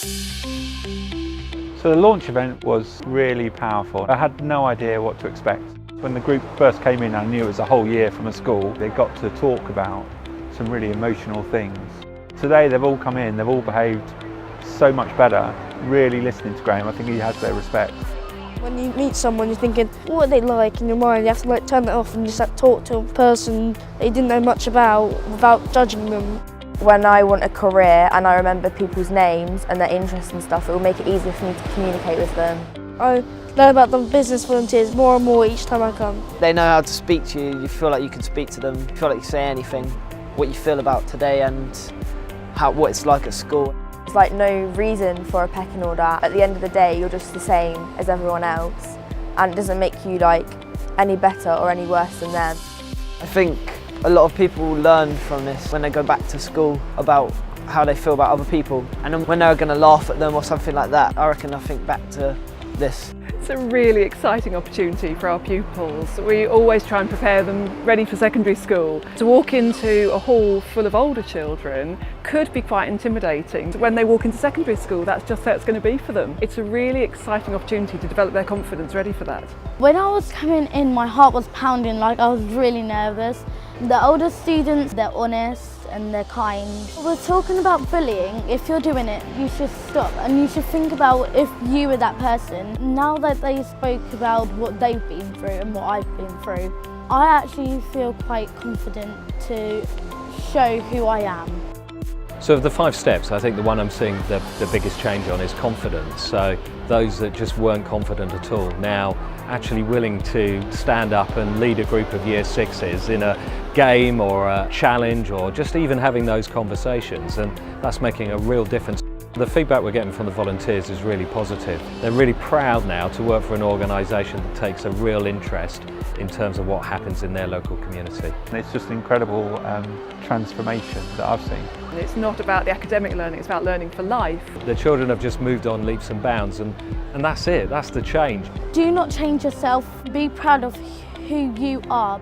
So the launch event was really powerful. I had no idea what to expect. When the group first came in, I knew it was a whole year from a school. They got to talk about some really emotional things. Today they've all come in, they've all behaved so much better, really listening to Graham. I think he has their respect. When you meet someone, you're thinking, what are they like in your mind? You have to turn it off and just talk to a person that you didn't know much about without judging them. When I want a career and I remember people's names and their interests and stuff, it will make it easier for me to communicate with them. I learn about the business volunteers more and more each time I come. They know how to speak to you, you feel like you can speak to them, you feel like you say anything, what you feel about today and what it's like at school. There's like no reason for a pecking order. At the end of the day, you're just the same as everyone else, and it doesn't make you like any better or any worse than them. I think a lot of people learn from this when they go back to school about how they feel about other people, and then when they're going to laugh at them or something like that, I think back to this. It's a really exciting opportunity for our pupils. We always try and prepare them ready for secondary school. To walk into a hall full of older children could be quite intimidating. When they walk into secondary school, that's just how it's going to be for them. It's a really exciting opportunity to develop their confidence ready for that. When I was coming in, my heart was pounding, like I was really nervous. The older students, they're honest and they're kind. We're talking about bullying. If you're doing it, you should stop and you should think about if you were that person. Now that they spoke about what they've been through and what I've been through, I actually feel quite confident to show who I am. So of the 5 steps, I think the one I'm seeing the biggest change on is confidence. So those that just weren't confident at all, now actually willing to stand up and lead a group of Year 6s in a game or a challenge, or just even having those conversations, and that's making a real difference. The feedback we're getting from the volunteers is really positive. They're really proud now to work for an organisation that takes a real interest in terms of what happens in their local community. And it's just an incredible transformation that I've seen. And it's not about the academic learning, it's about learning for life. The children have just moved on leaps and bounds, and that's it, that's the change. Do not change yourself, be proud of who you are.